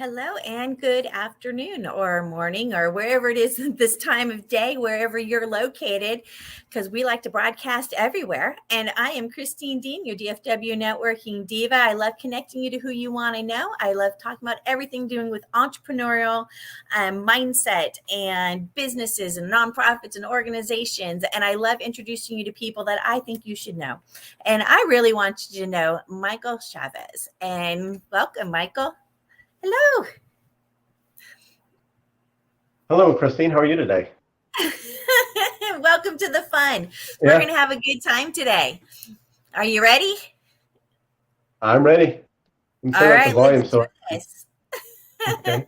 Hello and good afternoon or morning or wherever it is this time of day, wherever you're located, because we like to broadcast everywhere. And I am Christine Dean, your DFW Networking Diva. I love connecting you to who you want to know. I love talking about everything doing with entrepreneurial mindset and businesses and nonprofits and organizations. And I love introducing you to people that I think you should know. And I really want you to know Michael Chavez. And welcome, Michael. Hello. Hello, Christine. How are you today? Welcome to the fun. We're Yeah, going to have a good time today. Are you ready? I'm ready. I'm All turning up the right, let's volume. do So, this. okay.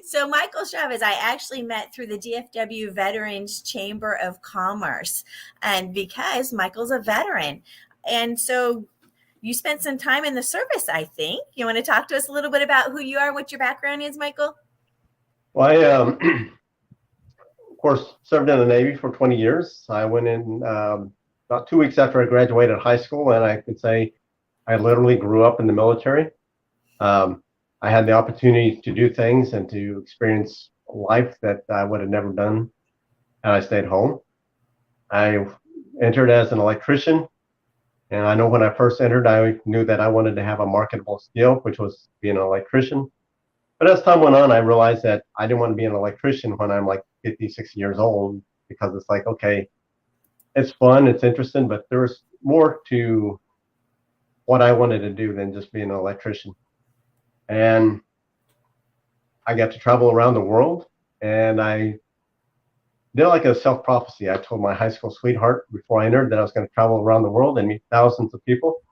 So Michael Chavez, I actually met through the DFW Veterans Chamber of Commerce, and because Michael's a veteran. And so you spent some time in the service, I think. You want to talk to us a little bit about who you are, what your background is, Michael? Well, of course, served in the Navy for 20 years. I went in about 2 weeks after I graduated high school, and I could say I literally grew up in the military. Um, I had the opportunity to do things and to experience life that I would have never done had I stayed home. I entered as an electrician. And I know when I first entered, I knew that I wanted to have a marketable skill, which was being an electrician. But as time went on, I realized that I didn't want to be an electrician when I'm like 50, 60 years old, because it's like, okay, it's fun, it's interesting, but there's more to what I wanted to do than just being an electrician. And I got to travel around the world, and I did like a self prophecy. I told my high school sweetheart before I entered that I was going to travel around the world and meet thousands of people.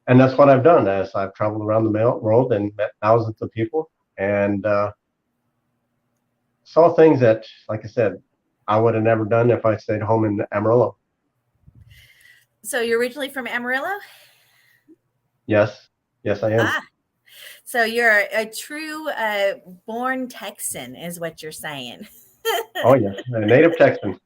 And that's what I've done. As I've traveled around the world and met thousands of people, and saw things that, like I said, I would have never done if I stayed home in Amarillo. So you're originally from Amarillo? Yes, yes, I am. Ah, so you're a true born Texan is what you're saying. Oh yes, a native Texan.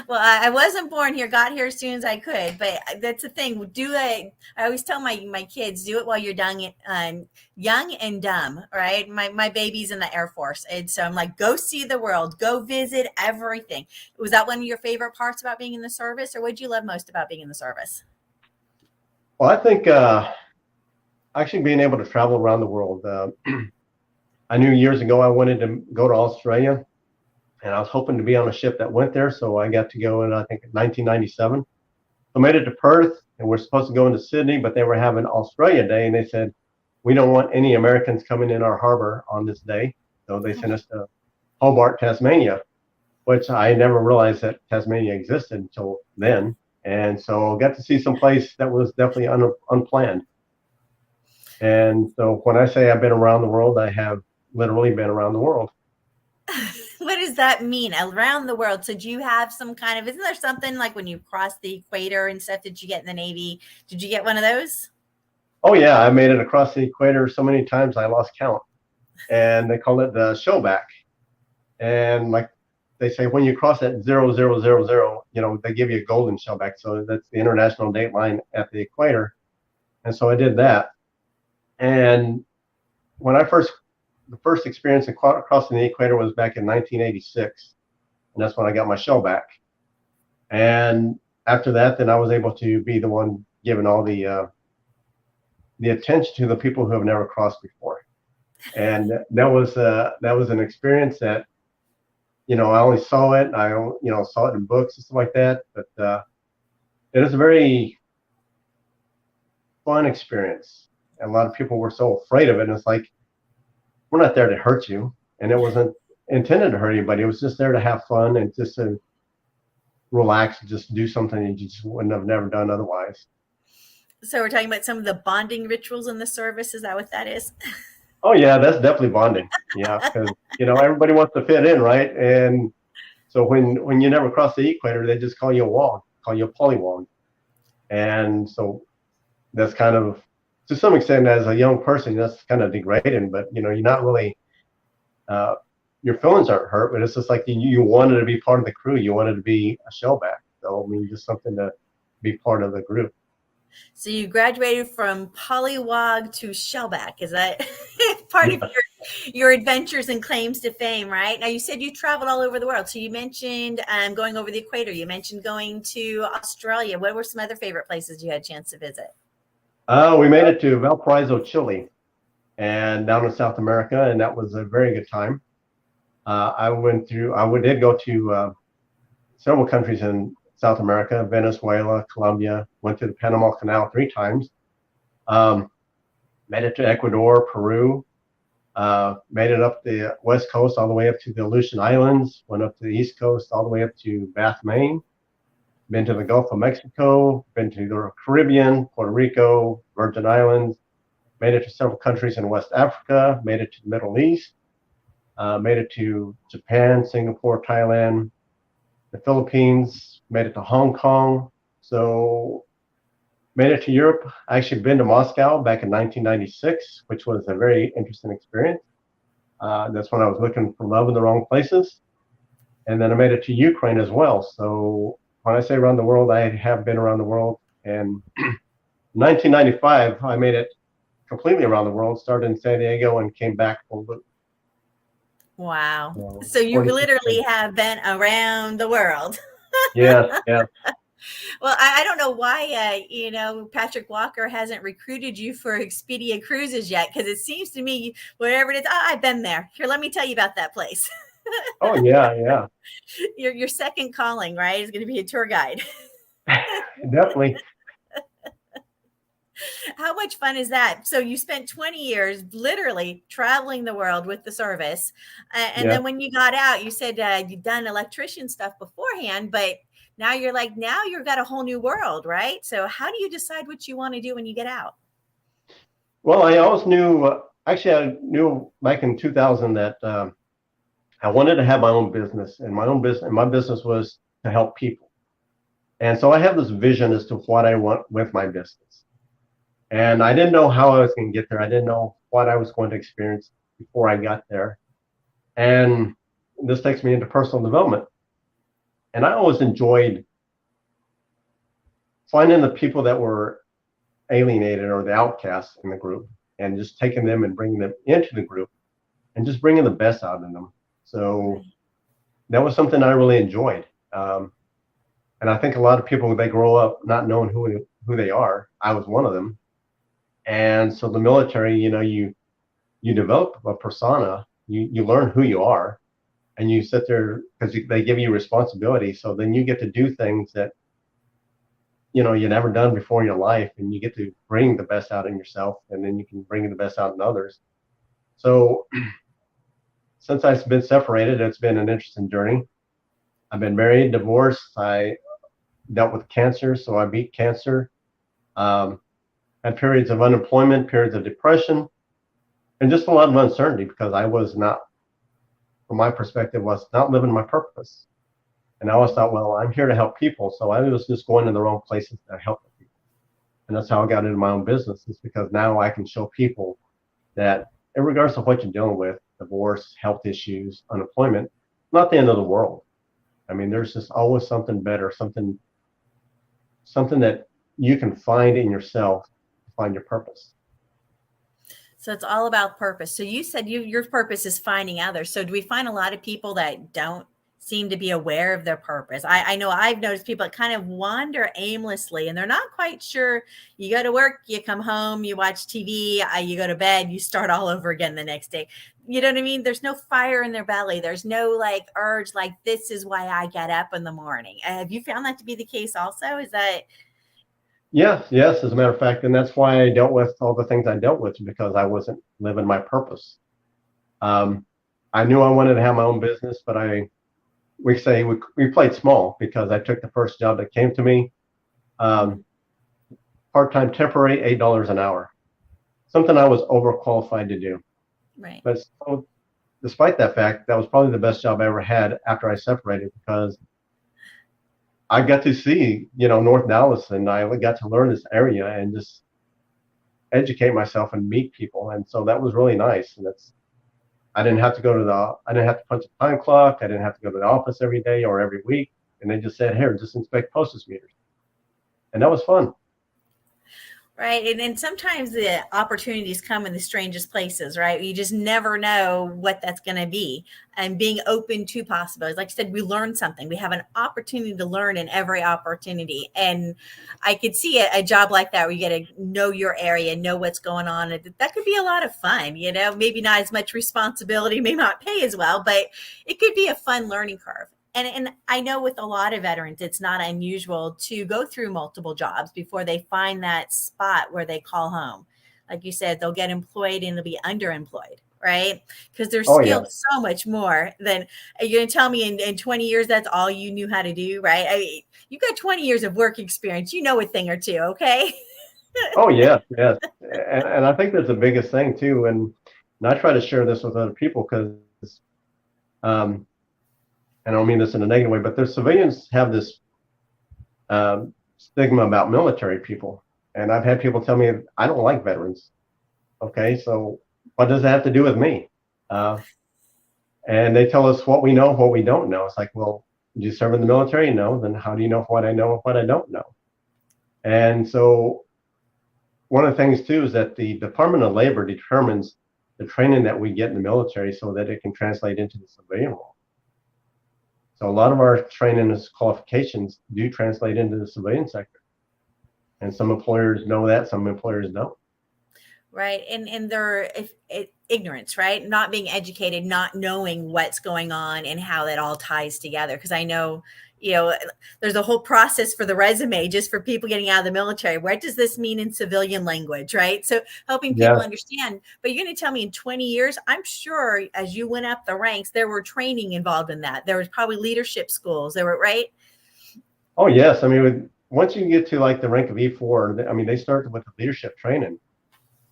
Well, I wasn't born here, got here as soon as I could, but that's the thing. I always tell my kids, do it while you're young and dumb, right? My baby's in the Air Force. And so I'm like, go see the world, go visit everything. Was that one of your favorite parts about being in the service, or what did you love most about being in the service? Well, I think actually being able to travel around the world. I knew years ago I wanted to go to Australia, and I was hoping to be on a ship that went there. So I got to go in, I think, in 1997. So I made it to Perth, and we're supposed to go into Sydney, but they were having Australia Day, and they said, we don't want any Americans coming in our harbor on this day. So they sent us to Hobart, Tasmania, which I never realized that Tasmania existed until then. And so I got to see some place that was definitely unplanned. And so when I say I've been around the world, I have literally been around the world. What does that mean? Around the world? So do you have some kind of, isn't there something like when you cross the equator and stuff, did you get in the Navy? Did you get one of those? Oh yeah, I made it across the equator so many times I lost count. And they call it the showback. And like they say, when you cross that 0000, they give you a golden shellback. So that's the international date line at the equator. And so I did that. And when the first experience in crossing the equator was back in 1986. And that's when I got my shellback. And after that, then I was able to be the one giving all the attention to the people who have never crossed before. And that was an experience that, I only saw it. I saw it in books and stuff like that. But it is a very fun experience. And a lot of people were so afraid of it. And it's like, we're not there to hurt you. And it wasn't intended to hurt anybody. It was just there to have fun and just to relax and just do something you just wouldn't have never done otherwise. So we're talking about some of the bonding rituals in the service. Is that what that is? Oh yeah, that's definitely bonding. Yeah, because everybody wants to fit in, right? And so when you never cross the equator, they just call you a wog, call you a polywog. And so that's kind of, to some extent, as a young person, that's kind of degrading. But you're not really, your feelings aren't hurt, but it's just like you wanted to be part of the crew. You wanted to be a shellback. So I mean, just something to be part of the group. So you graduated from polywog to shellback. Is that part of your adventures and claims to fame, right? Now, you said you traveled all over the world. So you mentioned going over the equator. You mentioned going to Australia. What were some other favorite places you had a chance to visit? We made it to Valparaiso, Chile, and down in South America, and that was a very good time. I did go to several countries in South America, Venezuela, Colombia, went to the Panama Canal 3 times, made it to Ecuador, Peru, made it up the west coast all the way up to the Aleutian Islands, went up to the east coast all the way up to Bath, Maine, been to the Gulf of Mexico, been to the Caribbean, Puerto Rico, Virgin Islands, made it to several countries in West Africa, made it to the Middle East, made it to Japan, Singapore, Thailand, the Philippines, made it to Hong Kong. So made it to Europe. I actually been to Moscow back in 1996, which was a very interesting experience. That's when I was looking for love in the wrong places. And then I made it to Ukraine as well. So when I say around the world, I have been around the world. And 1995, I made it completely around the world, started in San Diego and came back full loop. Wow. So you literally have been around the world. Yeah, yeah. Well, I don't know why, Patrick Walker hasn't recruited you for Expedia Cruises yet, because it seems to me, wherever it is, I've been there. Here, let me tell you about that place. Oh, yeah, yeah. Your second calling, right, is going to be a tour guide. Definitely. How much fun is that? So you spent 20 years literally traveling the world with the service. And then when you got out, you said you'd done electrician stuff beforehand, but now you've got a whole new world, right? So how do you decide what you want to do when you get out? Well, I always knew, actually, I knew back in 2000 that I wanted to have my own business, and my business was to help people. And so I have this vision as to what I want with my business. And I didn't know how I was going to get there. I didn't know what I was going to experience before I got there. And this takes me into personal development. And I always enjoyed finding the people that were alienated or the outcasts in the group and just taking them and bringing them into the group and just bringing the best out of them. So that was something I really enjoyed. And I think a lot of people, they grow up not knowing who they are. I was one of them. And so the military, you develop a persona, you learn who you are, and you sit there because they give you responsibility. So then you get to do things that, you never done before in your life, and you get to bring the best out in yourself, and then you can bring the best out in others. So since I've been separated, it's been an interesting journey. I've been married, divorced. I dealt with cancer, so I beat cancer. Had periods of unemployment, periods of depression, and just a lot of uncertainty because I was not, from my perspective, was not living my purpose. And I always thought, well, I'm here to help people, so I was just going in the wrong places to help people. And that's how I got into my own business, is because now I can show people that, regardless of what you're dealing with, divorce, health issues, unemployment, not the end of the world. I mean, there's just always something better, something that you can find in yourself. Find your purpose. So it's all about purpose. So you said your purpose is finding others. So do we find a lot of people that don't seem to be aware of their purpose? I know I've noticed people that kind of wander aimlessly and they're not quite sure. You go to work, you come home, you watch TV, you go to bed, you start all over again the next day. You know what I mean? There's no fire in their belly. There's no urge, this is why I get up in the morning. Have you found that to be the case also? Is that... Yes, as a matter of fact, and that's why I dealt with all the things I dealt with, because I wasn't living my purpose. I knew I wanted to have my own business, but we played small because I took the first job that came to me, part-time temporary, $8 an hour, something I was overqualified to do. Right. But so, despite that fact, that was probably the best job I ever had after I separated, because I got to see, North Dallas, and I got to learn this area and just educate myself and meet people. And so that was really nice. And I didn't have to punch a time clock. I didn't have to go to the office every day or every week. And they just said, here, just inspect postage meters. And that was fun. Right. And sometimes the opportunities come in the strangest places, right? You just never know what that's going to be. And being open to possibilities. Like I said, we learn something. We have an opportunity to learn in every opportunity. And I could see a job like that where you get to know your area, know what's going on. That could be a lot of fun, maybe not as much responsibility, may not pay as well, but it could be a fun learning curve. And I know with a lot of veterans, it's not unusual to go through multiple jobs before they find that spot where they call home. Like you said, they'll get employed and they'll be underemployed, right? Because they're Oh yeah. skilled so much more than you're going to tell me in 20 years, that's all you knew how to do, right? I mean, you got 20 years of work experience, you know a thing or two, okay? Oh yes, yes. And I think that's the biggest thing too. And I try to share this with other people because um, and I don't mean this in a negative way, but the civilians have this stigma about military people. And I've had people tell me, I don't like veterans. Okay, so what does that have to do with me? Uh, and they tell us what we know, what we don't know. It's like, well, did you serve in the military? No. Then how do you know what I know and what I don't know? And so one of the things too is that the Department of Labor determines the training that we get in the military so that it can translate into the civilian world. So a lot of our training and qualifications do translate into the civilian sector. And some employers know that, some employers don't. Right. And they're ignorance, right? Not being educated, not knowing what's going on and how that all ties together. Because I know, there's a whole process for the resume just for people getting out of the military. What does this mean in civilian language, right? So helping people Yeah. understand. But you're going to tell me in 20 years, I'm sure as you went up the ranks, there were training involved in that. There was probably leadership schools. There were, right? Oh yes. I mean, once you get to like the rank of E4, I mean, they start with the leadership training.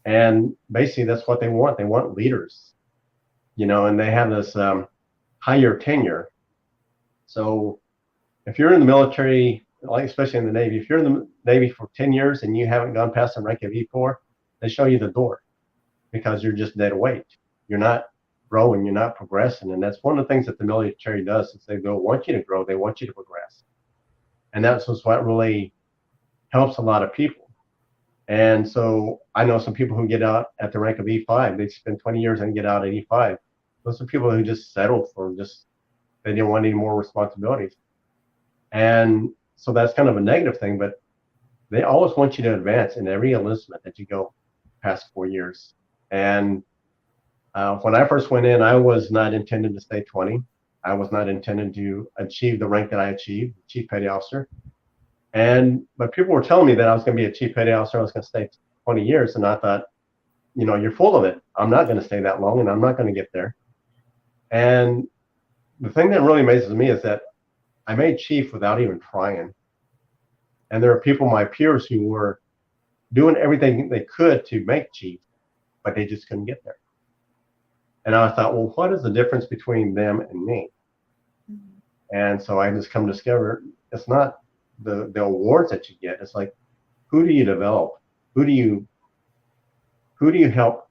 And basically that's what they want. They want leaders, and they have this higher tenure. So if you're in the military, like especially in the Navy, if you're in the Navy for 10 years and you haven't gone past the rank of E4, they show you the door because you're just dead weight. You're not growing, you're not progressing. And that's one of the things that the military does is they don't want you to grow, they want you to progress. And that's what really helps a lot of people. And so I know some people who get out at the rank of E5, they spend 20 years and get out at E5. Those are people who just settled for they didn't want any more responsibilities. And so that's kind of a negative thing, but they always want you to advance in every enlistment that you go past 4 years. And when I first went in, I was not intended to stay 20. I was not intended to achieve the rank that I achieved, Chief Petty Officer. But people were telling me that I was going to be a Chief Petty Officer, I was going to stay 20 years. And I thought, you're full of it. I'm not going to stay that long and I'm not going to get there. And the thing that really amazes me is that I made Chief without even trying. And there are people, my peers, who were doing everything they could to make Chief, but they just couldn't get there. And I thought, well, what is the difference between them and me? Mm-hmm. And so I just come to discover it's not the awards that you get. It's like, who do you develop? Who do you help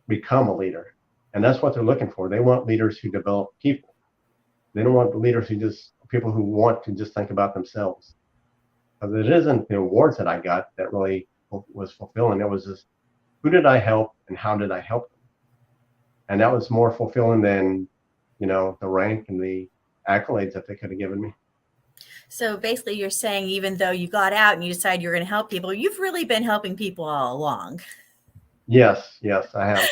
become a leader? And that's what they're looking for. They want leaders who develop people. They don't want leaders people who want to just think about themselves. Because it isn't the awards that I got that really was fulfilling. It was just, who did I help and how did I help them? And that was more fulfilling than, the rank and the accolades that they could have given me. So basically you're saying, even though you got out and you decided you're going to help people, you've really been helping people all along. Yes, I have.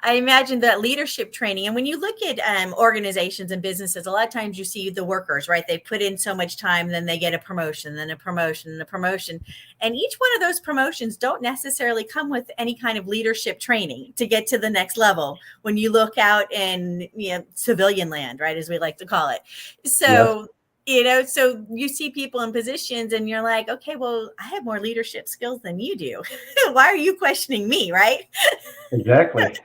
I imagine that leadership training. And when you look at organizations and businesses, a lot of times you see the workers, right? They put in so much time, then they get a promotion, then a promotion, and a promotion. And each one of those promotions don't necessarily come with any kind of leadership training to get to the next level when you look out in civilian land, right? As we like to call it. So, yes. So you see people in positions and you're like, okay, well, I have more leadership skills than you do. Why are you questioning me, right? Exactly.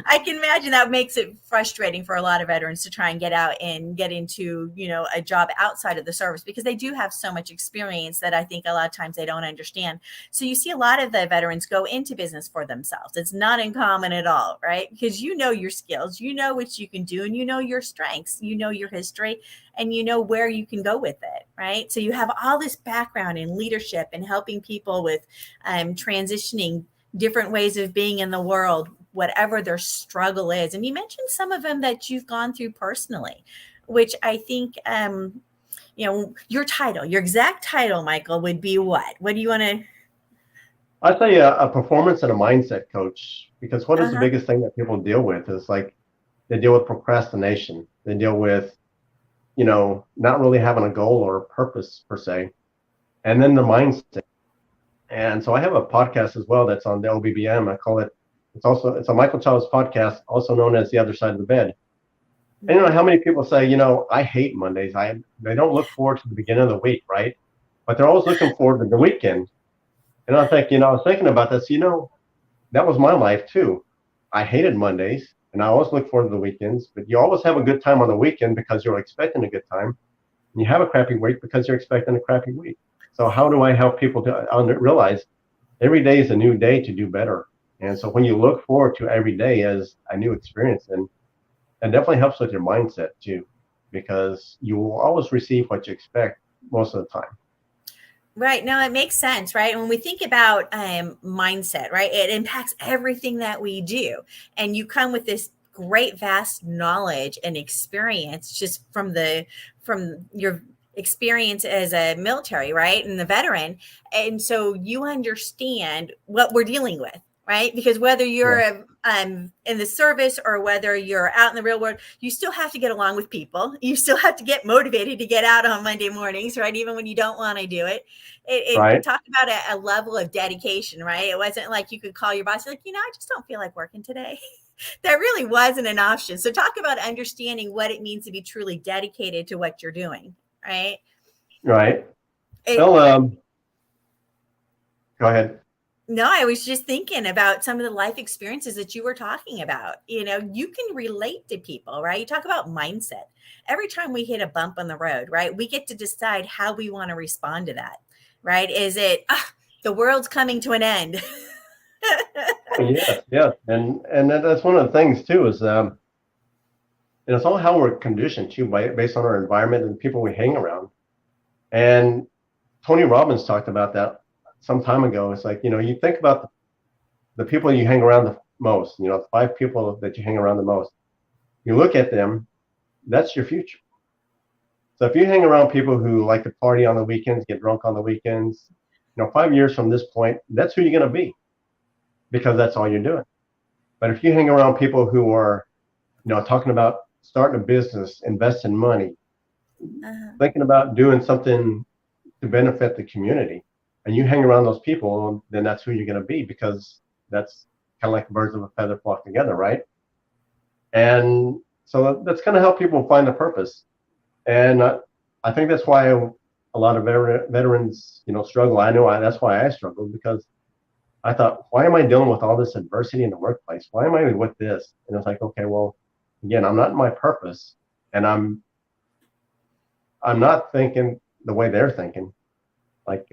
I can imagine that makes it frustrating for a lot of veterans to try and get out and get into, a job outside of the service because they do have so much experience that I think a lot of times they don't understand. So you see a lot of the veterans go into business for themselves. It's not uncommon at all, right? Because you know your skills, you know what you can do, and you know your strengths, you know your history, and and you know where you can go with it, right? So you have all this background in leadership and helping people with transitioning different ways of being in the world, whatever their struggle is. And you mentioned some of them that you've gone through personally, which I think, your title, your exact title, Michael, would be what? What do you want to? I'd say a performance and a mindset coach, because what is the Uh-huh. biggest thing that people deal with is like they deal with procrastination. They deal with, not really having a goal or a purpose per se, and then the mindset. And so I have a podcast as well that's on the OBBM. I call it, it's a Michael Chavez podcast, also known as The Other Side of the Bed. And how many people say, I hate Mondays. They don't look forward to the beginning of the week, right? But they're always looking forward to the weekend. And I think, I was thinking about this, that was my life too. I hated Mondays and I always look forward to the weekends, but you always have a good time on the weekend because you're expecting a good time. And you have a crappy week because you're expecting a crappy week. So how do I help people to realize every day is a new day to do better? And so when you look forward to every day as a new experience, and it definitely helps with your mindset too, because you will always receive what you expect most of the time. Right. No, it makes sense, right? When we think about mindset, right, it impacts everything that we do. And you come with this great, vast knowledge and experience just from your experience as a military, right, and the veteran. And so you understand what we're dealing with, right? Because whether you're in the service or whether you're out in the real world, you still have to get along with people. You still have to get motivated to get out on Monday mornings, right? Even when you don't want to do it. Right. Talk about a level of dedication, right? It wasn't like you could call your boss, like, I just don't feel like working today. That really wasn't an option. So talk about understanding what it means to be truly dedicated to what you're doing, right? Right. It, Well, go ahead. No, I was just thinking about some of the life experiences that you were talking about. You can relate to people, right? You talk about mindset. Every time we hit a bump on the road, right, we get to decide how we want to respond to that, right? Is it, the world's coming to an end? Oh, yes, yes. And that's one of the things too is, and it's all how we're conditioned too, based on our environment and the people we hang around. And Tony Robbins talked about that some time ago. It's like, you think about the people you hang around the most, the 5 people that you hang around the most. You look at them, that's your future. So if you hang around people who like to party on the weekends, get drunk on the weekends, 5 years from this point, that's who you're going to be, because that's all you're doing. But if you hang around people who are, talking about starting a business, investing money, thinking about doing something to benefit the community, and you hang around those people, then that's who you're going to be, because that's kind of like birds of a feather flock together, right? And so that's going to help people find a purpose. And I think that's why a lot of veterans, struggle. I know that's why I struggled, because I thought, why am I dealing with all this adversity in the workplace? Why am I with this? And it's like, okay, well, again, I'm not in my purpose, and I'm not thinking the way they're thinking. Like,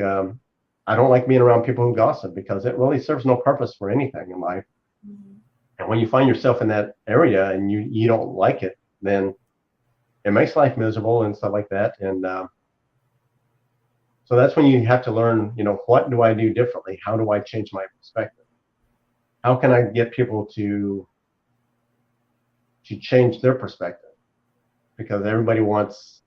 I don't like being around people who gossip, because it really serves no purpose for anything in life. Mm-hmm. And when you find yourself in that area and you don't like it, then it makes life miserable and stuff like that. And so that's when you have to learn, what do I do differently? How do I change my perspective? How can I get people to change their perspective? Because everybody wants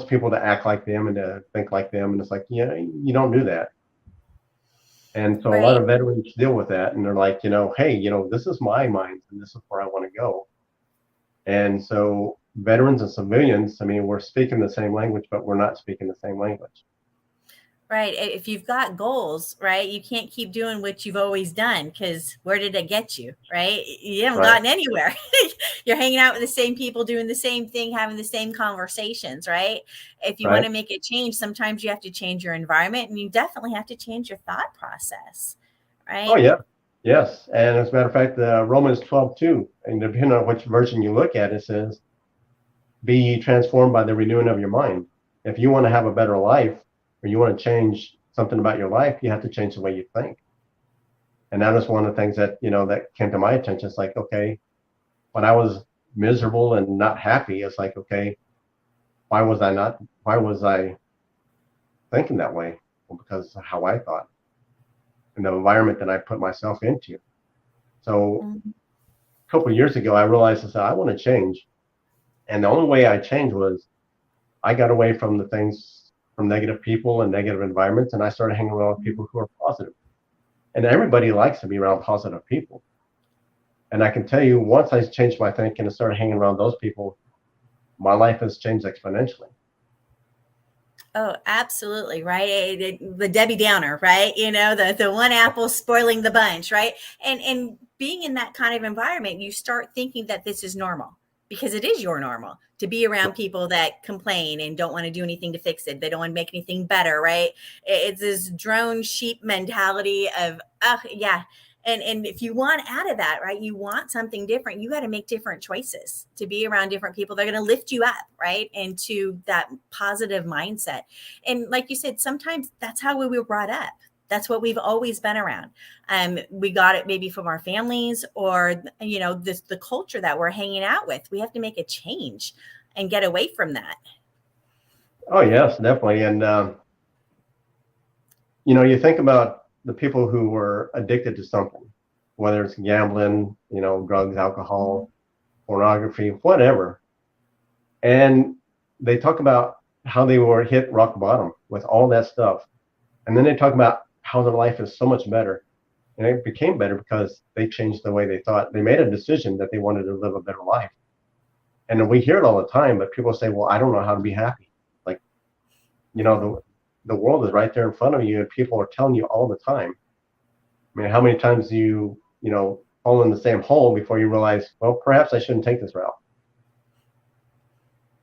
people to act like them and to think like them. And it's like, you don't do that. And so a lot of veterans deal with that, and they're like, hey, this is my mind and this is where I want to go. And so veterans and civilians, we're speaking the same language, but we're not speaking the same language. Right. If you've got goals, right, you can't keep doing what you've always done, because where did it get you? Right. You haven't gotten anywhere. You're hanging out with the same people, doing the same thing, having the same conversations. Right. If you want to make a change, sometimes you have to change your environment, and you definitely have to change your thought process. Right. Oh, yeah. Yes. And as a matter of fact, Romans 12:2, and depending on which version you look at, it says, be transformed by the renewing of your mind. If you want to have a better life, or you want to change something about your life, you have to change the way you think. And that is one of the things that, that came to my attention. It's like, okay, when I was miserable and not happy, it's like, okay, why was I thinking that way? Well, because of how I thought and the environment that I put myself into. So Mhm. a couple of years ago, I realized I said, I want to change. And the only way I changed was I got away from the things, from negative people and negative environments, and I started hanging around with people who are positive. And everybody likes to be around positive people. And I can tell you, once I changed my thinking and started hanging around those people, my life has changed exponentially. Oh, absolutely. Right. The Debbie Downer, right? The one apple spoiling the bunch, right? And being in that kind of environment, you start thinking that this is normal because it is your normal to be around people that complain and don't want to do anything to fix it. They don't want to make anything better, right? It's this drone sheep mentality of, oh, yeah. And if you want out of that, right, you want something different, you got to make different choices to be around different people. They're going to lift you up, right, into that positive mindset. And like you said, sometimes that's how we were brought up. That's what we've always been around. We got it maybe from our families or, the culture that we're hanging out with. We have to make a change and get away from that. Oh, yes, definitely. And, you think about the people who were addicted to something, whether it's gambling, drugs, alcohol, pornography, whatever. And they talk about how they were hit rock bottom with all that stuff. And then they talk about how their life is so much better. And it became better because they changed the way they thought. They made a decision that they wanted to live a better life. And we hear it all the time, but people say, well, I don't know how to be happy. Like, the world is right there in front of you and people are telling you all the time. I mean, how many times do you fall in the same hole before you realize, well, perhaps I shouldn't take this route.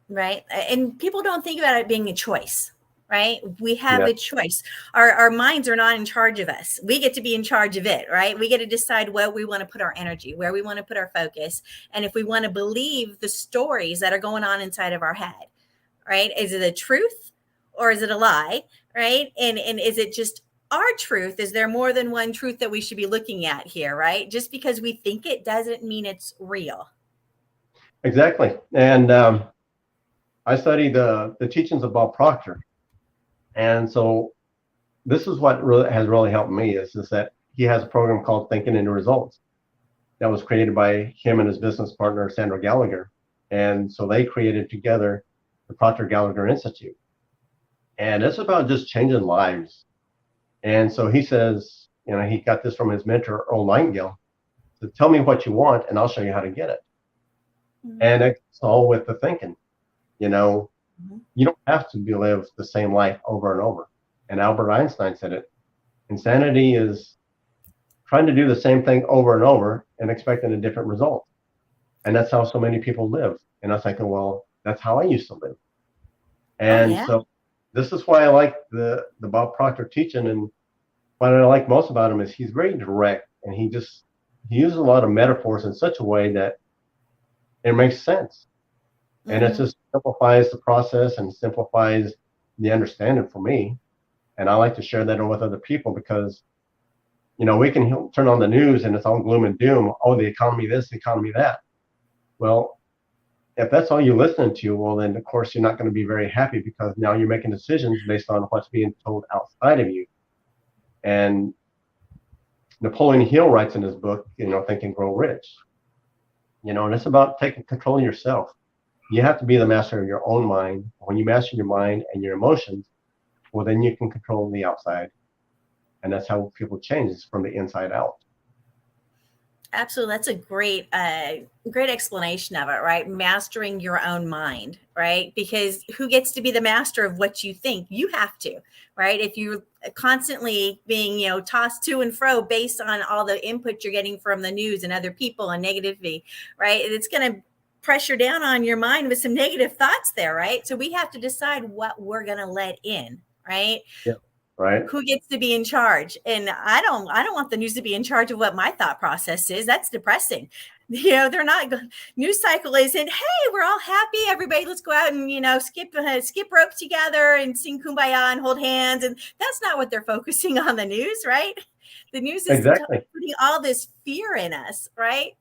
Right. And people don't think about it being a choice, right? We have Yeah, a choice. Our minds are not in charge of us. We get to be in charge of it, right? We get to decide where we want to put our energy, where we want to put our focus, and if we want to believe the stories that are going on inside of our head, right? Is it a truth or is it a lie, right? And is it just our truth? Is there more than one truth that we should be looking at here, right? Just because we think it doesn't mean it's real. exactly. And I study the teachings of Bob Proctor. And so this is what has really helped me is that he has a program called Thinking into Results that was created by him and his business partner, Proctor Gallagher. And so they created together the Proctor Gallagher Institute. And it's about just changing lives. And so he says, he got this from his mentor, Earl Nightingale. So tell me what you want and I'll show you how to get it. Mm-hmm. And it's all with the thinking. You don't have to live the same life over and over. And Albert Einstein said it. Insanity is trying to do the same thing over and over and expecting a different result. And that's how so many people live. And I was thinking, well, that's how I used to live. Oh, And yeah. so this is why I like the Bob Proctor teaching. And what I like most about him is he's very direct and he uses a lot of metaphors in such a way that it makes sense. And it just simplifies the process and simplifies the understanding for me. And I like to share that with other people because, we can turn on the news and it's all gloom and doom. Oh, the economy this, the economy that. Well, if that's all you're listening to, well, then of course you're not going to be very happy because now you're making decisions based on what's being told outside of you. And Napoleon Hill writes in his book, Think and Grow Rich. And it's about taking control of yourself. You have to be the master of your own mind. When you master your mind and your emotions, well, then you can control the outside. And that's how people change. It's from the inside out. Absolutely. That's a great explanation of it, right? Mastering your own mind, right? Because who gets to be the master of what you think? You have to, right? If you're constantly being, tossed to and fro based on all the input you're getting from the news and other people and negativity, right? It's going to pressure down on your mind with some negative thoughts there, right? So we have to decide what we're going to let in, right? Yeah. Right. Who gets to be in charge? And I don't want the news to be in charge of what my thought process is. That's depressing. They're not. News cycle isn't, hey, we're all happy, everybody, let's go out and skip rope together and sing kumbaya and hold hands. And that's not what they're focusing on the news, right? The news is Exactly. putting all this fear in us, right?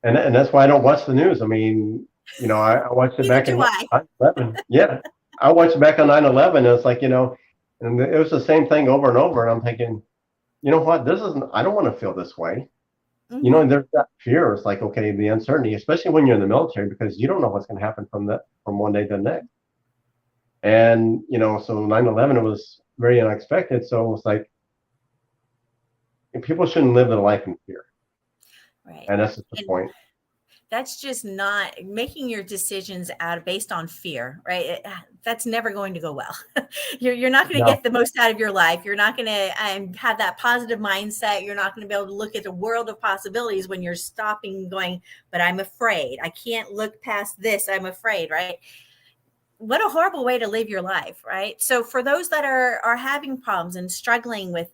And that's why I don't watch the news. I mean, I watched it Neither back do in I. 9/11. Yeah, I watched it back on 9/11. And it's like, and it was the same thing over and over. And I'm thinking, you know what? This isn't. I don't want to feel this way. Hmm. And there's that fear. It's like, okay, the uncertainty, especially when you're in the military, because you don't know what's going to happen from one day to the next. And so 9/11, it was very unexpected. So it's like people shouldn't live their life in fear, Right. and that's just the And point. that's just not making your decisions out based on fear, right? That's never going to go well. You're not going to No. get the most out of your life. You're not going to have that positive mindset. You're not going to be able to look at the world of possibilities when you're stopping and going, but I'm afraid. I can't look past this. I'm afraid, right? What a horrible way to live your life, right? So for those that are having problems and struggling with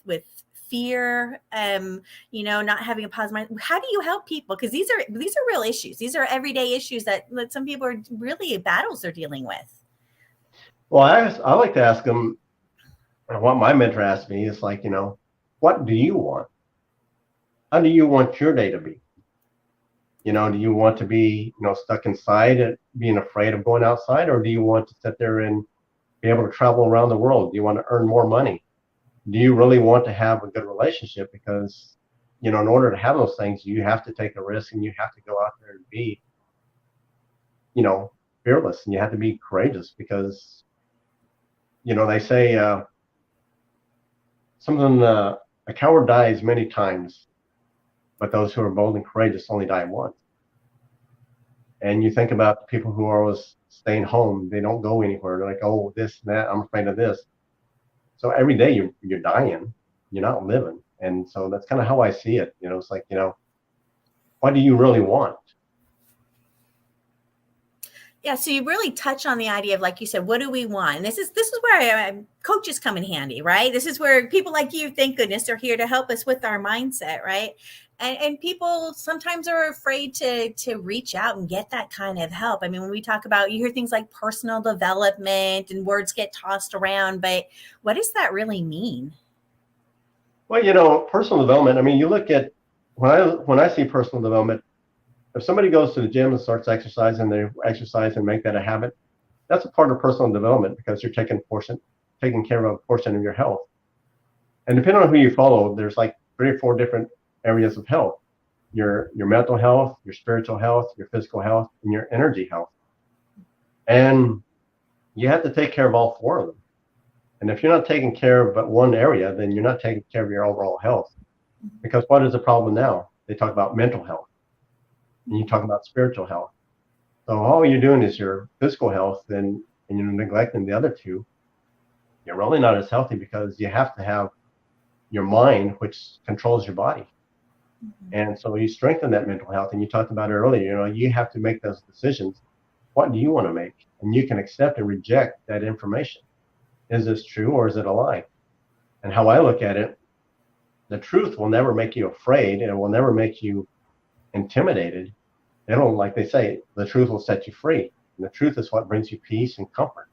fear, not having a positive mind, how do you help people? Because these are real issues. These are everyday issues that some people are really battles they're dealing with. Well, I like to ask them, what my mentor asked me is like, what do you want? How do you want your day to be? Do you want to be, stuck inside and being afraid of going outside, or do you want to sit there and be able to travel around the world? Do you want to earn more money? Do you really want to have a good relationship? Because, in order to have those things, you have to take a risk and you have to go out there and be, fearless, and you have to be courageous because, they say something, a coward dies many times, but those who are bold and courageous only die once. And you think about the people who are always staying home, they don't go anywhere. They're like, oh, this and that, I'm afraid of this. So every day you're dying, you're not living. And so that's kind of how I see it. It's like, what do you really want? Yeah, so you really touch on the idea of, like you said, what do we want? And this is where coaches come in handy, right? This is where people like you, thank goodness, are here to help us with our mindset, right? And people sometimes are afraid to reach out and get that kind of help. I mean, when we talk about, you hear things like personal development and words get tossed around, but what does that really mean? Well, personal development. I mean, you look at when I see personal development, if somebody goes to the gym and starts exercising, they exercise and make that a habit, that's a part of personal development because you're taking care of a portion of your health. And depending on who you follow, there's like 3 or 4 different areas of health: your mental health, your spiritual health, your physical health, and your energy health. And you have to take care of all 4 of them. And if you're not taking care of but one area, then you're not taking care of your overall health. Because what is the problem now? They talk about mental health and you talk about spiritual health. So all you're doing is your physical health, and you're neglecting the other 2. You're really not as healthy because you have to have your mind, which controls your body. And so you strengthen that mental health. And you talked about it earlier, you have to make those decisions. What do you want to make? And you can accept and reject that information. Is this true or is it a lie? And how I look at it, the truth will never make you afraid, and it will never make you intimidated. It'll, like they say, the truth will set you free. And the truth is what brings you peace and comfort.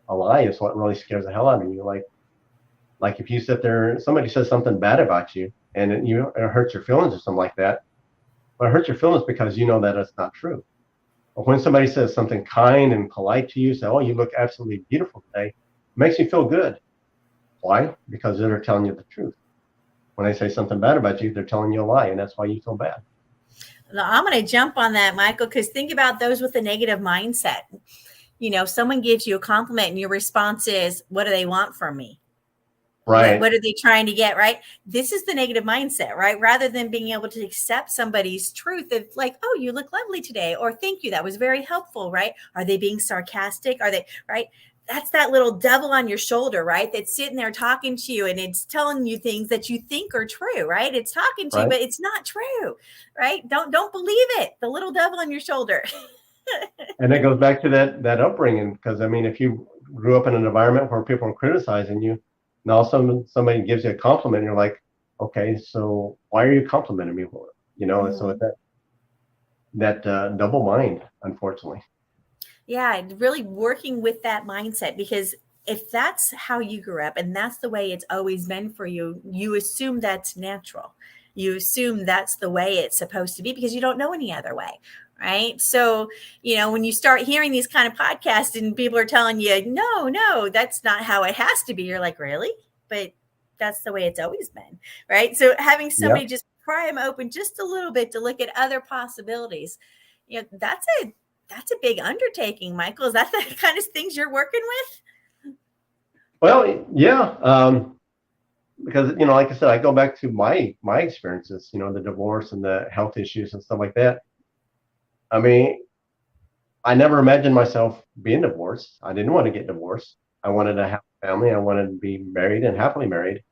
A lie is what really scares the hell out of you. Like if you sit there, somebody says something bad about you, and it hurts your feelings or something like that. But it hurts your feelings because you know that it's not true. But when somebody says something kind and polite to you, say, "Oh, you look absolutely beautiful today," it makes you feel good. Why? Because they're telling you the truth. When they say something bad about you, they're telling you a lie, and that's why you feel bad. Now, I'm going to jump on that, Michael, because think about those with a negative mindset. Someone gives you a compliment and your response is, what do they want from me? What, Right. what are they trying to get, right? This is the negative mindset, right? Rather than being able to accept somebody's truth of like, oh, you look lovely today, or thank you, that was very helpful, right? Are they being sarcastic? Are they, right? That's that little devil on your shoulder, right? That's sitting there talking to you and it's telling you things that you think are true, right? It's talking to you, Right. but it's not true, right? Don't believe it. The little devil on your shoulder. And it goes back to that upbringing, because I mean, if you grew up in an environment where people are criticizing you, and all of a sudden somebody gives you a compliment, and you're like, okay, so why are you complimenting me for it? So it's Mhm. that double mind, unfortunately. Yeah, really working with that mindset, because if that's how you grew up and that's the way it's always been for you, you assume that's natural. You assume that's the way it's supposed to be because you don't know any other way. Right. So, when you start hearing these kind of podcasts and people are telling you, no, that's not how it has to be. You're like, really? But that's the way it's always been. Right. So having Yeah. somebody just pry them open just a little bit to look at other possibilities, that's a big undertaking, Michael. Is that the kind of things you're working with? Well, yeah. Because, like I said, I go back to my experiences, the divorce and the health issues and stuff like that. I mean, I never imagined myself being divorced. I didn't want to get divorced. I wanted to have a family. I wanted to be married and happily married.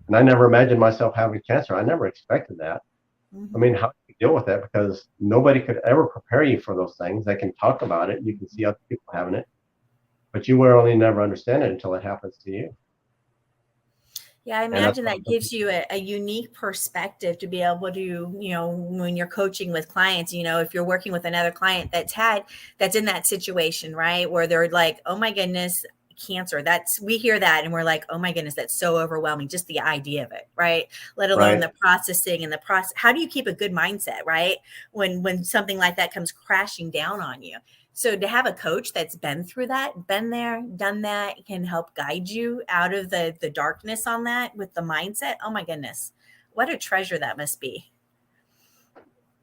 And I never imagined myself having cancer. I never expected that. I mean, how do you deal with that? Because nobody could ever prepare you for those things. They can talk about it. You can see other people having it, but you will only never understand it until it happens to you. Yeah, I imagine that gives you a unique perspective to be able to, when you're coaching with clients, if you're working with another client that's in that situation, right? Where they're like, oh my goodness, cancer. We hear that and we're like, oh my goodness, that's so overwhelming. Just the idea of it, right? Let alone the processing and the process. How do you keep a good mindset, right? When something like that comes crashing down on you. So to have a coach that's been through that, been there, done that, can help guide you out of the darkness on that with the mindset. Oh my goodness, what a treasure that must be.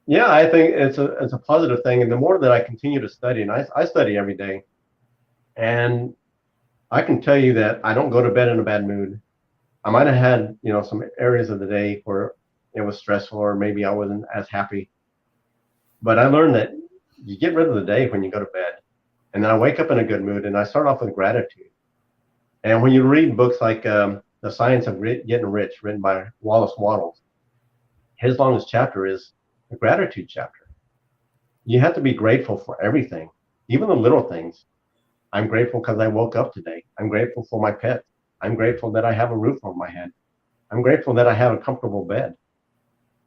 Yeah, I think it's a positive thing. And the more that I continue to study, and I study every day, and I can tell you that I don't go to bed in a bad mood. I might have had, some areas of the day where it was stressful or maybe I wasn't as happy. But I learned that you get rid of the day when you go to bed. And then I wake up in a good mood and I start off with gratitude. And when you read books like The Science of Getting Rich, written by Wallace Wattles, his longest chapter is the gratitude chapter. You have to be grateful for everything, even the little things. I'm grateful because I woke up today. I'm grateful for my pet. I'm grateful that I have a roof over my head. I'm grateful that I have a comfortable bed.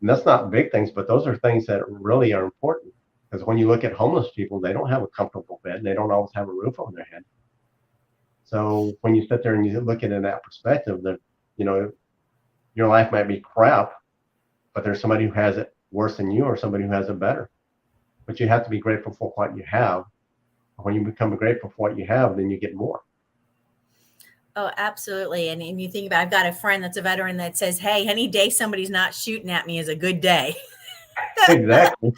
And that's not big things, but those are things that really are important. Because when you look at homeless people, they don't have a comfortable bed. They don't always have a roof over their head. So when you sit there and you look at it in that perspective, that, your life might be crap, but there's somebody who has it worse than you or somebody who has it better. But you have to be grateful for what you have. When you become grateful for what you have, then you get more. Oh, absolutely. And you think about, I've got a friend that's a veteran that says, hey, any day somebody's not shooting at me is a good day. Exactly.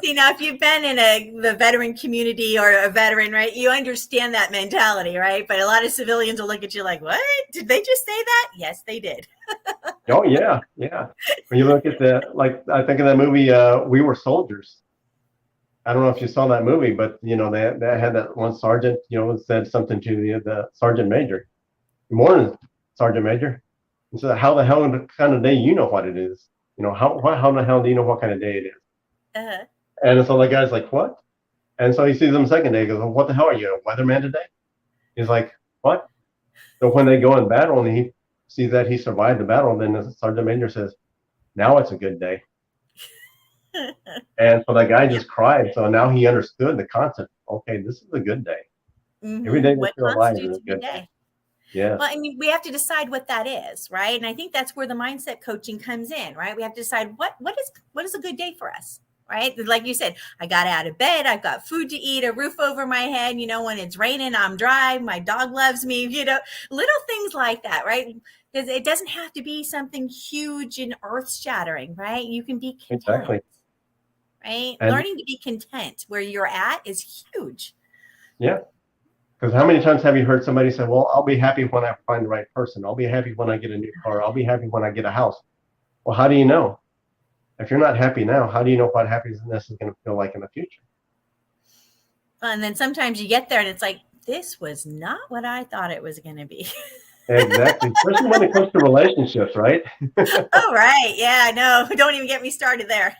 See, now if you've been in the veteran community or a veteran, right, you understand that mentality, right? But a lot of civilians will look at you like, what? Did they just say that? Yes, they did. Oh, yeah. Yeah. When you look at I think in that movie, We Were Soldiers. I don't know if you saw that movie, but, they had that one sergeant, said something to the sergeant major. Good morning, Sergeant Major. And so how the hell kind of day you know what it is? How the hell do you know what kind of day it is? Uh-huh. And so the guy's like, what? And so he sees him second day. He goes, well, what the hell are you, a weatherman today? He's like, what? So when they go in battle and he sees that he survived the battle, then the sergeant major says, now it's a good day. And so that guy just cried. So now he understood the concept. Okay, this is a good day. Mm-hmm. Every day What you're alive is constitutes a good day? day. Yeah. Well, I mean, we have to decide what that is, right? And I think that's where the mindset coaching comes in, right? We have to decide what is a good day for us, right? Like you said, I got out of bed, I've got food to eat, a roof over my head. When it's raining, I'm dry. My dog loves me. Little things like that, right? Because it doesn't have to be something huge and earth-shattering, right? You can be content, Exactly. right? And Learning to be content where you're at is huge. yeah. Because how many times have you heard somebody say, well, I'll be happy when I find the right person. I'll be happy when I get a new car. I'll be happy when I get a house. Well, how do you know? If you're not happy now, how do you know what happiness is going to feel like in the future? And then sometimes you get there and it's like, this was not what I thought it was going to be. Exactly. Especially when it comes to relationships, right? Oh, right. Yeah, no, don't even get me started there.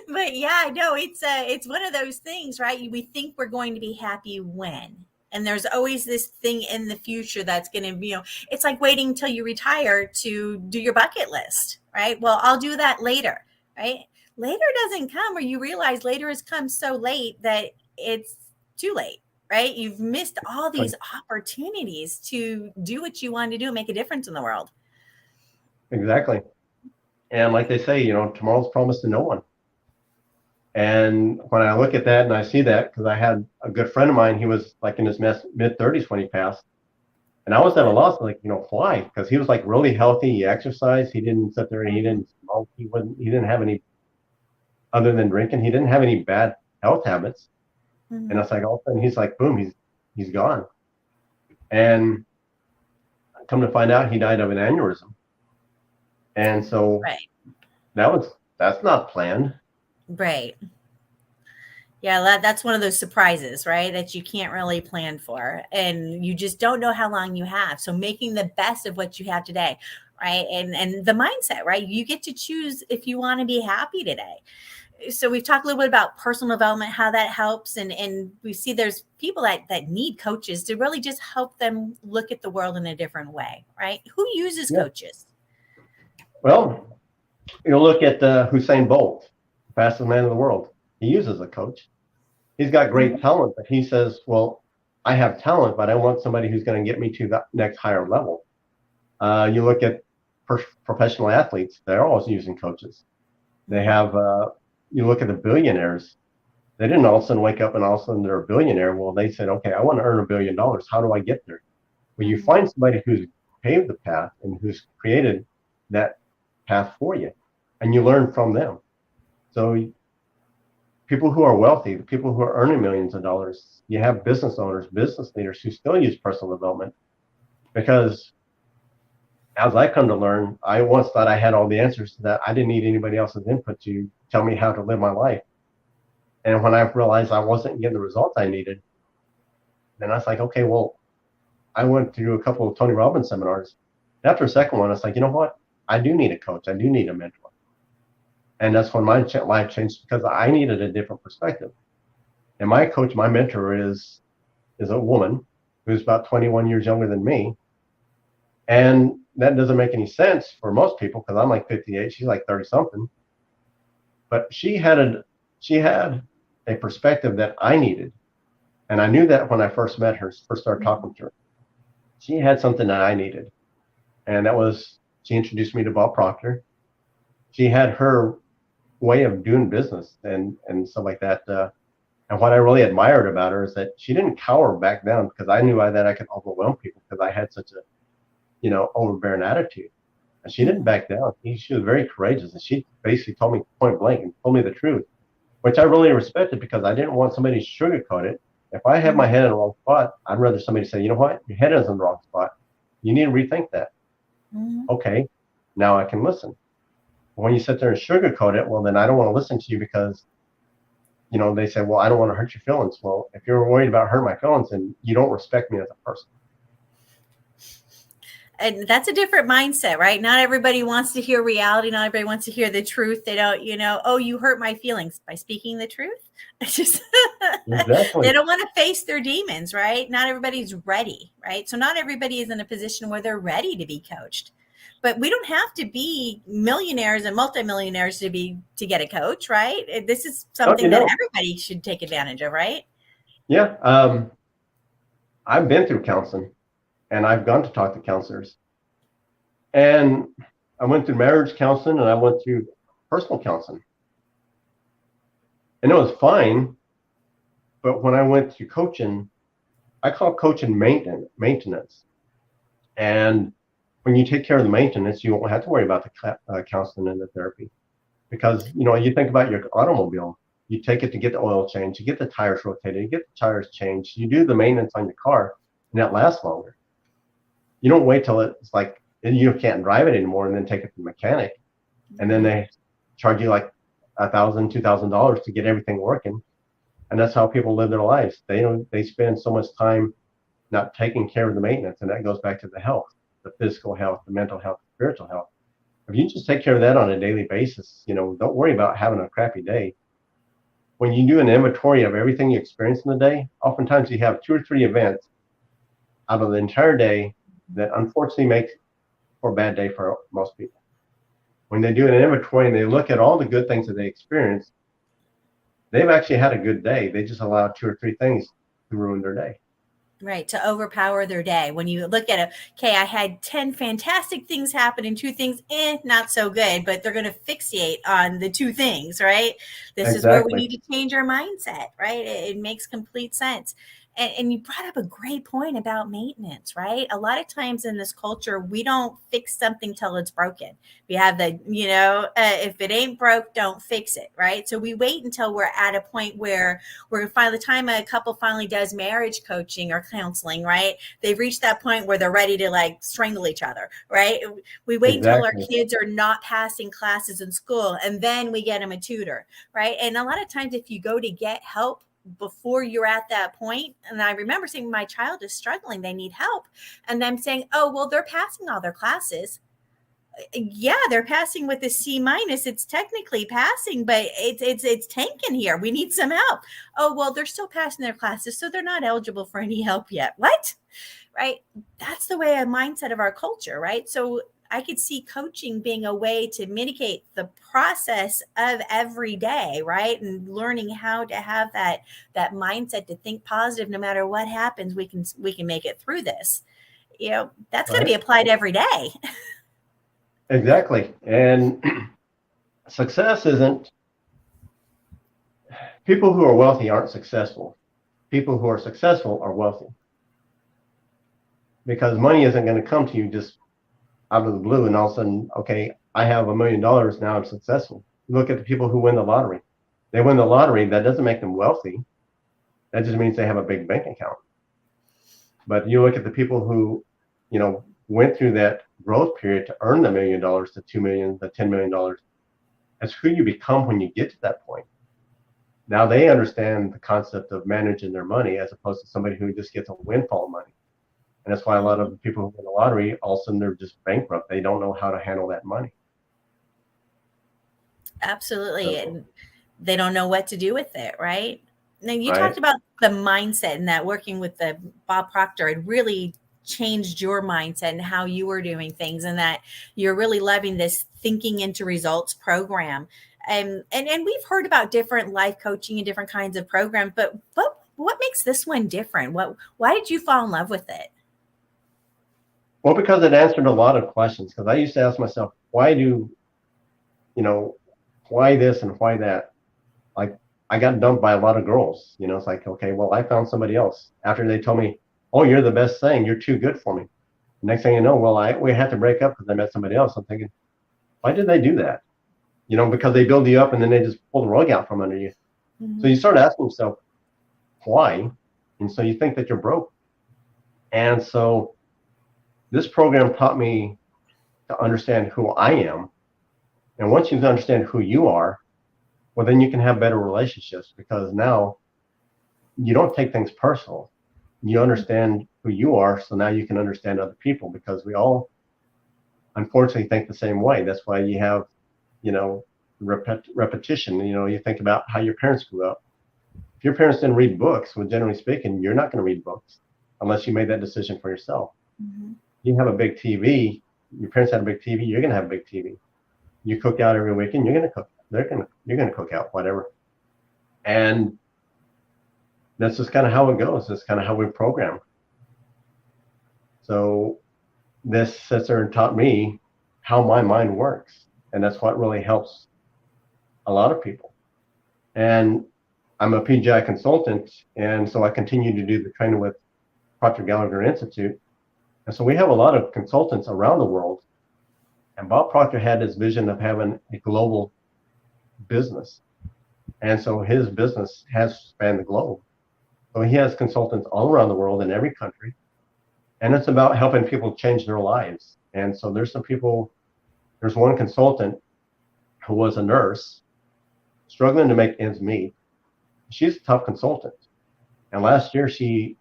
But yeah, no, it's one of those things, right? We think we're going to be happy when, and there's always this thing in the future that's going to, it's like waiting until you retire to do your bucket list, right? Well, I'll do that later, right? Later doesn't come, or you realize later has come so late that it's too late, right? You've missed all Right. these opportunities to do what you want to do and make a difference in the world. Exactly. And like they say, tomorrow's promised to no one. And when I look at that and I see that, because I had a good friend of mine, he was like in his mid-30s when he passed. And I was at a loss, like, why? Because he was like really healthy. He exercised. He didn't sit there and he didn't smoke. He didn't have any, other than drinking, he didn't have any bad health habits. Mm-hmm. And it's like all of a sudden he's like, boom, he's gone. And come to find out, he died of an aneurysm. And so that's not planned. Right. Yeah, that's one of those surprises, right? That you can't really plan for. And you just don't know how long you have. So making the best of what you have today, right? And the mindset, right? You get to choose if you want to be happy today. So we've talked a little bit about personal development, how that helps. And we see there's people that need coaches to really just help them look at the world in a different way, right? Who uses coaches? Well, look at Usain Bolt, fastest man in the world. He uses a coach. He's got great talent, but he says, well, I have talent, but I want somebody who's going to get me to that next higher level. You look at professional athletes, they're always using coaches. They have, you look at the billionaires, they didn't all of a sudden wake up and all of a sudden they're a billionaire. Well, they said, okay, I want to earn $1 billion. How do I get there? Well, you find somebody who's paved the path and who's created that path for you, and you learn from them. So people who are wealthy, the people who are earning millions of dollars, you have business owners, business leaders who still use personal development, because as I come to learn, I once thought I had all the answers to that. I didn't need anybody else's input to tell me how to live my life. And when I realized I wasn't getting the results I needed, then I was like, okay, well, I went to a couple of Tony Robbins seminars. After the second one, I was like, you know what? I do need a coach. I do need a mentor. And that's when my life changed, because I needed a different perspective. And my coach, my mentor is a woman who's about 21 years younger than me. And that doesn't make any sense for most people, because I'm like 58, she's like 30 something. But she had a perspective that I needed. And I knew that when I first met her, first started talking to her. She had something that I needed. And that was, she introduced me to Bob Proctor. She had her way of doing business and stuff like that. And what I really admired about her is that she didn't cower back down, because I knew that I could overwhelm people, because I had such a, overbearing attitude. And she didn't back down. She was very courageous. And she basically told me point blank and told me the truth, which I really respected, because I didn't want somebody to sugarcoat it. If I had my head in the wrong spot, I'd rather somebody say, you know what, your head is in the wrong spot. You need to rethink that. Okay, now I can listen. When you sit there and sugarcoat it, well, then I don't want to listen to you, because, they say, well, I don't want to hurt your feelings. Well, if you're worried about hurting my feelings, then you don't respect me as a person. And that's a different mindset, right? Not everybody wants to hear reality. Not everybody wants to hear the truth. They don't, oh, you hurt my feelings by speaking the truth. It's just, Exactly. They don't want to face their demons, right? Not everybody's ready, right? So not everybody is in a position where they're ready to be coached. But we don't have to be millionaires and multimillionaires to get a coach, right? This is something that everybody should take advantage of, right? Yeah. I've been through counseling, and I've gone to talk to counselors. And I went through marriage counseling, and I went through personal counseling. And it was fine. But when I went to coaching, I call coaching maintenance. And when you take care of the maintenance, you won't have to worry about the counseling and the therapy. Because, you think about your automobile. You take it to get the oil changed, you get the tires rotated, you get the tires changed, you do the maintenance on your car, and that lasts longer. You don't wait till it's like you can't drive it anymore and then take it to the mechanic, and then they charge you like $1,000, $2,000 to get everything working. And that's how people live their lives. They spend so much time not taking care of the maintenance, and that goes back to the health, the physical health, the mental health, the spiritual health. If you just take care of that on a daily basis, don't worry about having a crappy day. When you do an inventory of everything you experience in the day, oftentimes you have 2 or 3 events out of the entire day that unfortunately make for a bad day for most people. When they do an inventory and they look at all the good things that they experienced, they've actually had a good day. They just allowed 2 or 3 things to ruin their day. Right, to overpower their day. When you look at it, okay, I had 10 fantastic things happen and two things, not so good, but they're going to fixate on the two things, right? This is where we Exactly. need to change our mindset, right? It makes complete sense. And you brought up a great point about maintenance, right? A lot of times in this culture, we don't fix something till it's broken. We have the, if it ain't broke, don't fix it, right? So we wait until we're at a point where by the time a couple finally does marriage coaching or counseling, right? They've reached that point where they're ready to like strangle each other, right? We wait until our Exactly. kids are not passing classes in school and then we get them a tutor, right? And a lot of times if you go to get help before you're at that point, and I remember saying my child is struggling, they need help, and them saying, oh, well, they're passing all their classes. Yeah, they're passing with a C minus. It's technically passing, but it's tanking here. We need some help. Oh, well, they're still passing their classes, so they're not eligible for any help yet. What? Right? That's the way a mindset of our culture, right? So I could see coaching being a way to mitigate the process of every day, right? And learning how to have that mindset to think positive no matter what happens, we can make it through this. That's going to be Right. applied every day. Exactly. And success isn't, people who are wealthy aren't successful. People who are successful are wealthy. Because money isn't going to come to you just out of the blue and all of a sudden, okay, I have $1 million, now I'm successful. Look at the people who win the lottery. They win the lottery, that doesn't make them wealthy. That just means they have a big bank account. But you look at the people who, went through that growth period to earn the $1 million, the 2 million, the $10 million. That's who you become when you get to that point. Now they understand the concept of managing their money as opposed to somebody who just gets a windfall of money. And that's why a lot of people who win the lottery, all of a sudden they're just bankrupt. They don't know how to handle that money. Absolutely. So, And they don't know what to do with it, right? Now you right. talked about the mindset and that working with the Bob Proctor, it really changed your mindset and how you were doing things, and that you're really loving this thinking into results program. And we've heard about different life coaching and different kinds of programs, but what makes this one different? Why did you fall in love with it? Well, because it answered a lot of questions. Because I used to ask myself, why this and why that? Like, I got dumped by a lot of girls. It's like, okay, well, I found somebody else after they told me, oh, you're the best thing. You're too good for me. Next thing you know, well, we had to break up because I met somebody else. I'm thinking, why did they do that? Because they build you up and then they just pull the rug out from under you. Mm-hmm. So you start asking yourself, why? And so you think that you're broke. And so this program taught me to understand who I am. And once you understand who you are, well, then you can have better relationships because now you don't take things personal. You understand who you are. So now you can understand other people because we all unfortunately think the same way. That's why you have, repetition. You think about how your parents grew up. If your parents didn't read books, well, generally speaking, you're not going to read books unless you made that decision for yourself. Mm-hmm. You have a big TV. Your parents had a big TV. You're going to have a big TV. You cook out every weekend. You're going to cook. You're going to cook out whatever. And that's just kind of how it goes. That's kind of how we program. So this sister taught me how my mind works. And that's what really helps a lot of people. And I'm a PGI consultant. And so I continue to do the training with Proctor Gallagher Institute. And so we have a lot of consultants around the world. And Bob Proctor had this vision of having a global business. And so his business has spanned the globe. So he has consultants all around the world in every country. And it's about helping people change their lives. And so there's one consultant who was a nurse struggling to make ends meet. She's a tough consultant. And last year she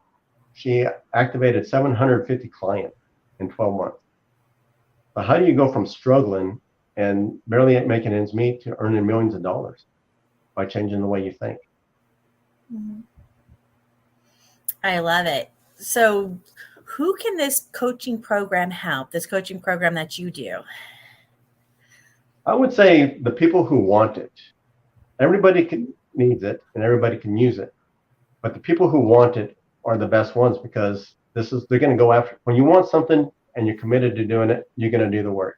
activated 750 clients in 12 months. But how do you go from struggling and barely making ends meet to earning millions of dollars? By changing the way you think. Mm-hmm. I love it. So who can this coaching program help, this coaching program that you do? I would say the people who want it. Everybody needs it and everybody can use it. But the people who want it are the best ones, because they're going to go after, when you want something and you're committed to doing it, you're going to do the work.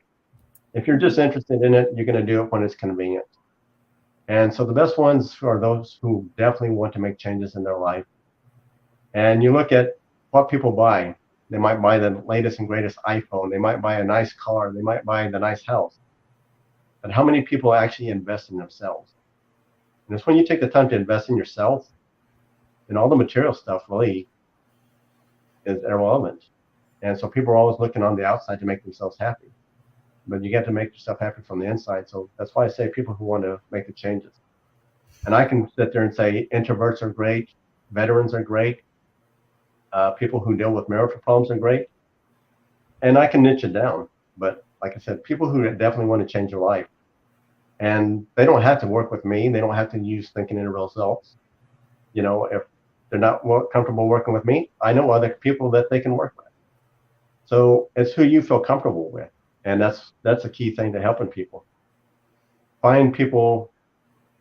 If you're just interested in it, you're going to do it when it's convenient. And so the best ones are those who definitely want to make changes in their life. And you look at what people buy. They might buy the latest and greatest iPhone. They might buy a nice car. They might buy the nice house. But how many people actually invest in themselves? And it's when you take the time to invest in yourself, and all the material stuff really is irrelevant. And so people are always looking on the outside to make themselves happy. But you get to make yourself happy from the inside. So that's why I say people who want to make the changes. And I can sit there and say introverts are great, veterans are great, people who deal with marital problems are great. And I can niche it down. But like I said, people who definitely want to change their life. And they don't have to work with me. They don't have to use thinking in results. You know, if they're not comfortable working with me, I know other people that they can work with. So it's who you feel comfortable with. And that's a key thing to helping people. Find people,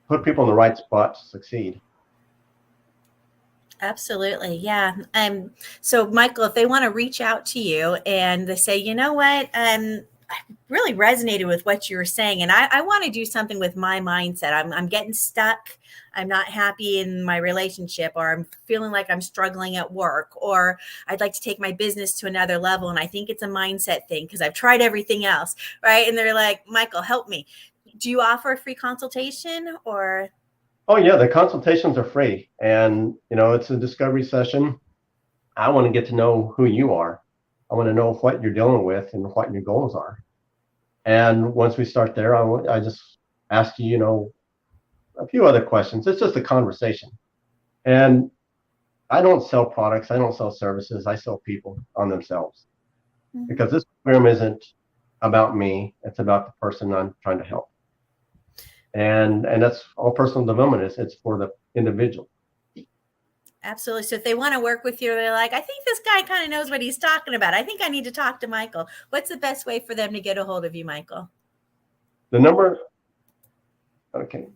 put people in the right spot to succeed. Absolutely. Yeah. So Michael, if they want to reach out to you and they say, you know what, I really resonated with what you were saying, and I want to do something with my mindset. I'm getting stuck. I'm not happy in my relationship, or I'm feeling like I'm struggling at work, or I'd like to take my business to another level. And I think it's a mindset thing because I've tried everything else. Right. And they're like, Michael, help me. Do you offer a free consultation or? Oh yeah, the consultations are free, and you know, it's a discovery session. I want to get to know who you are. I want to know what you're dealing with and what your goals are. And once we start there, I just ask you, you know, a few other questions. It's just a conversation. And I don't sell products. I don't sell services. I sell people on themselves, because this program isn't about me. It's about the person I'm trying to help. And that's all personal development is. It's for the individual. Absolutely. So if they want to work with you, they're like, I think this guy kind of knows what he's talking about. I think I need to talk to Michael. What's the best way for them to get a hold of you, Michael? The number, okay,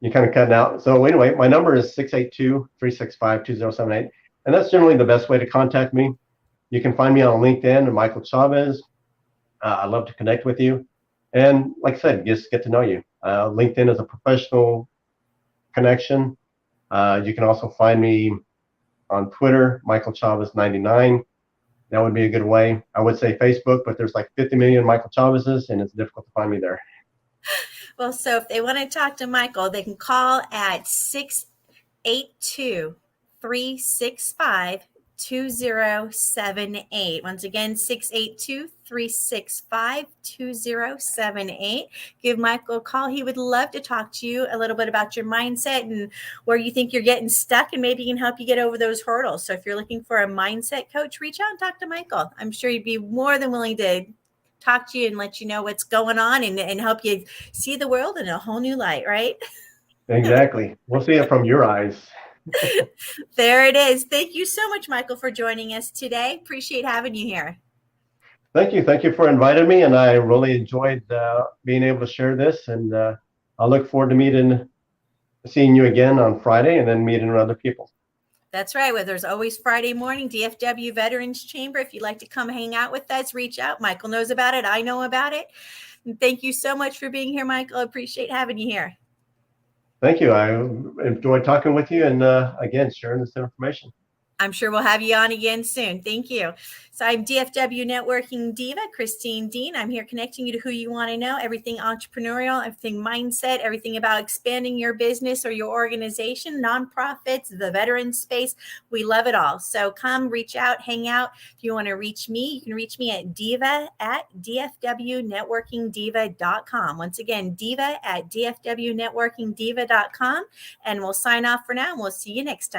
you kind of cut out. So anyway, my number is 682-365-2078. And that's generally the best way to contact me. You can find me on LinkedIn, Michael Chavez. I'd love to connect with you. And like I said, just get to know you. LinkedIn is a professional connection. You can also find me on Twitter, Michael Chavez 99. That would be a good way. I would say Facebook, but there's like 50 million Michael Chavezes, and it's difficult to find me there. Well, so if they want to talk to Michael, they can call at 682-365-2078. Once again, 682-365-2078. Give Michael a call. He would love to talk to you a little bit about your mindset and where you think you're getting stuck, and maybe he can help you get over those hurdles. So if you're looking for a mindset coach, reach out and talk to Michael. I'm sure he'd be more than willing to talk to you and let you know what's going on and help you see the world in a whole new light, right? Exactly. We'll see it from your eyes. There it is. Thank you so much, Michael, for joining us today. Appreciate having you here. Thank you. Thank you for inviting me. And I really enjoyed being able to share this. And I look forward to seeing you again on Friday, and then meeting other people. That's right. Well, there's always Friday morning, DFW Veterans Chamber. If you'd like to come hang out with us, reach out. Michael knows about it. I know about it. And thank you so much for being here, Michael. I appreciate having you here. Thank you. I enjoyed talking with you, and again, sharing this information. I'm sure we'll have you on again soon. Thank you. So I'm DFW Networking Diva, Christine Dean. I'm here connecting you to who you want to know, everything entrepreneurial, everything mindset, everything about expanding your business or your organization, nonprofits, the veteran space. We love it all. So come reach out, hang out. If you want to reach me, you can reach me at diva@dfwnetworkingdiva.com. Once again, diva@dfwnetworkingdiva.com. And we'll sign off for now, and we'll see you next time.